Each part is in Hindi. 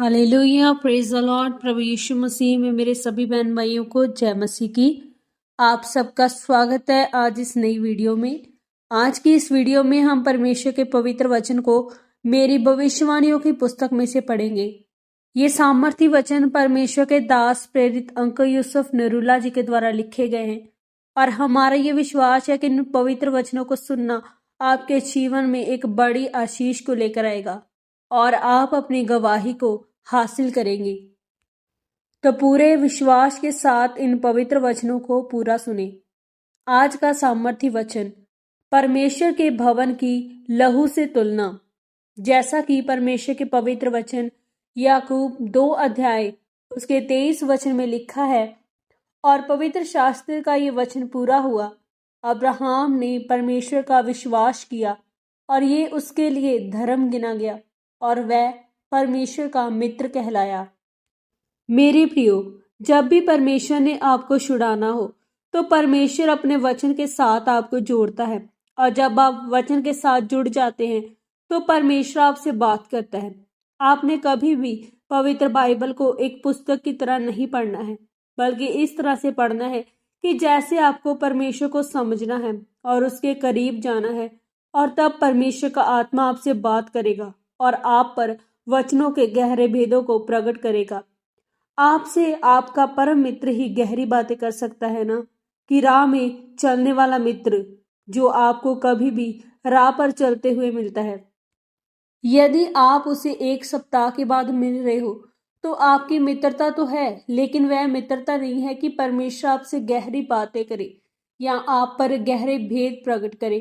Hallelujah, praise the Lord. प्रभु यीशु मसीह में मेरे सभी बहन भाइयों को जय मसीह की। आप सबका स्वागत है आज इस नई वीडियो में। आज की इस वीडियो में हम परमेश्वर के पवित्र वचन को मेरी भविष्यवाणियों की पुस्तक में से पढ़ेंगे। ये सामर्थी वचन परमेश्वर के दास प्रेरित अंकल यूसुफ नरूला जी के द्वारा लिखे गए हैं और हमारा ये विश्वास है कि इन पवित्र वचनों को सुनना आपके जीवन में एक बड़ी आशीष को लेकर आएगा और आप अपनी गवाही को हासिल करेंगे। तो पूरे विश्वास के साथ इन पवित्र वचनों को पूरा सुने। आज का सामर्थी वचन, परमेश्वर के भवन की लहू से तुलना। जैसा कि परमेश्वर के पवित्र वचन याकूब 2 अध्याय उसके 23 वचन में लिखा है, और पवित्र शास्त्र का ये वचन पूरा हुआ। अब्राहम ने परमेश्वर का विश्वास किया और ये उसके लिए धर्म गिना गया और वह परमेश्वर का मित्र कहलाया। मेरे प्रियो, जब भी परमेश्वर ने आपको छुड़ाना हो तो परमेश्वर अपने वचन के साथ आपको जोड़ता है, और जब आप वचन के साथ जुड़ जाते हैं तो परमेश्वर आपसे बात करता है। आपने कभी भी पवित्र बाइबल को एक पुस्तक की तरह नहीं पढ़ना है, बल्कि इस तरह से पढ़ना है कि जैसे आपको परमेश्वर को समझना है और उसके करीब जाना है, और तब परमेश्वर का आत्मा आपसे बात करेगा और आप पर वचनों के गहरे भेदों को प्रकट करेगा। आपसे आपका परम मित्र ही गहरी बातें कर सकता है ना, कि राह में चलने वाला मित्र जो आपको कभी भी राह पर चलते हुए मिलता है। यदि आप उसे 1 सप्ताह के बाद मिल रहे हो तो आपकी मित्रता तो है, लेकिन वह मित्रता नहीं है कि परमेश्वर आपसे गहरी बातें करे या आप पर गहरे भेद प्रकट करे।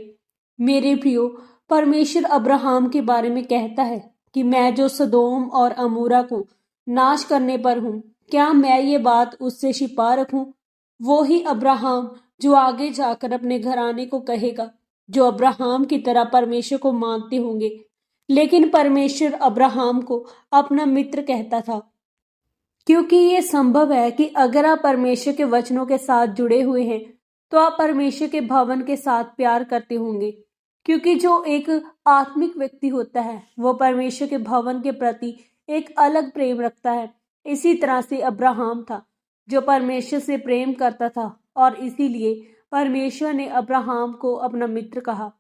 मेरे प्रियो, परमेश्वर अब्राहम के बारे में कहता है कि मैं जो सदोम और अमूरा को नाश करने पर हूँ, क्या मैं ये बात उससे छिपा रखूं? वो ही अब्राहम जो आगे जाकर अपने घराने को कहेगा, जो अब्राहम की तरह परमेश्वर को मानते होंगे। लेकिन परमेश्वर अब्राहम को अपना मित्र कहता था, क्योंकि ये संभव है कि अगर आप परमेश्वर के वचनों के साथ जुड़े हुए हैं तो आप परमेश्वर के भवन के साथ प्यार करते होंगे, क्योंकि जो एक आत्मिक व्यक्ति होता है वो परमेश्वर के भवन के प्रति एक अलग प्रेम रखता है। इसी तरह से अब्राहम था जो परमेश्वर से प्रेम करता था, और इसीलिए परमेश्वर ने अब्राहम को अपना मित्र कहा।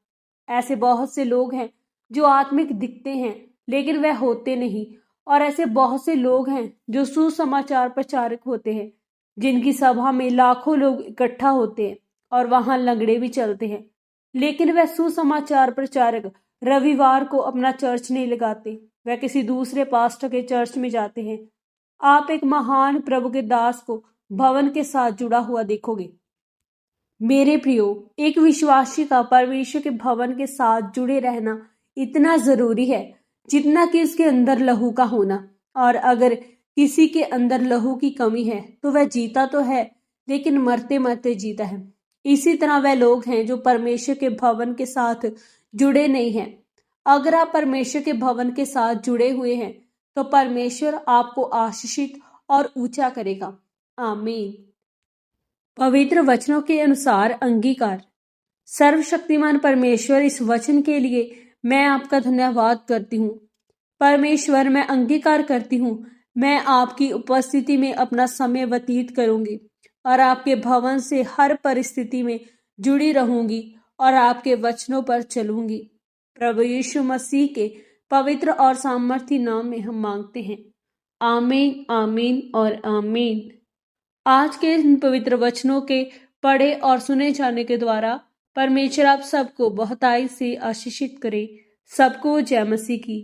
ऐसे बहुत से लोग हैं जो आत्मिक दिखते हैं लेकिन वह होते नहीं, और ऐसे बहुत से लोग हैं जो सुसमाचार प्रचारक होते हैं, जिनकी सभा में लाखों लोग इकट्ठा होते हैं और वहां लंगड़े भी चलते हैं, लेकिन वह सुसमाचार प्रचारक रविवार को अपना चर्च नहीं लगाते, वह किसी दूसरे पास्टर के चर्च में जाते हैं। आप एक महान प्रभु के दास को भवन के साथ जुड़ा हुआ देखोगे। मेरे प्रियो, एक विश्वासी का परमेश्वर के भवन के साथ जुड़े रहना इतना जरूरी है जितना कि उसके अंदर लहू का होना। और अगर किसी के अंदर लहू की कमी है तो वह जीता तो है, लेकिन मरते मरते जीता है। इसी तरह वह लोग हैं जो परमेश्वर के भवन के साथ जुड़े नहीं हैं। अगर आप परमेश्वर के भवन के साथ जुड़े हुए हैं तो परमेश्वर आपको आशीषित और ऊंचा करेगा। आमीन। पवित्र वचनों के अनुसार अंगीकार। सर्वशक्तिमान परमेश्वर, इस वचन के लिए मैं आपका धन्यवाद करती हूँ। परमेश्वर, मैं अंगीकार करती हूँ, मैं आपकी उपस्थिति में अपना समय व्यतीत करूंगी और आपके भवन से हर परिस्थिति में जुड़ी रहूंगी और आपके वचनों पर चलूंगी। प्रभु यीशु मसीह के पवित्र और सामर्थी नाम में हम मांगते हैं। आमीन, आमीन और आमीन। आज के इन पवित्र वचनों के पढ़े और सुने जाने के द्वारा परमेश्वर आप सबको बहुतायत से आशीषित करे। सबको जय मसीह की।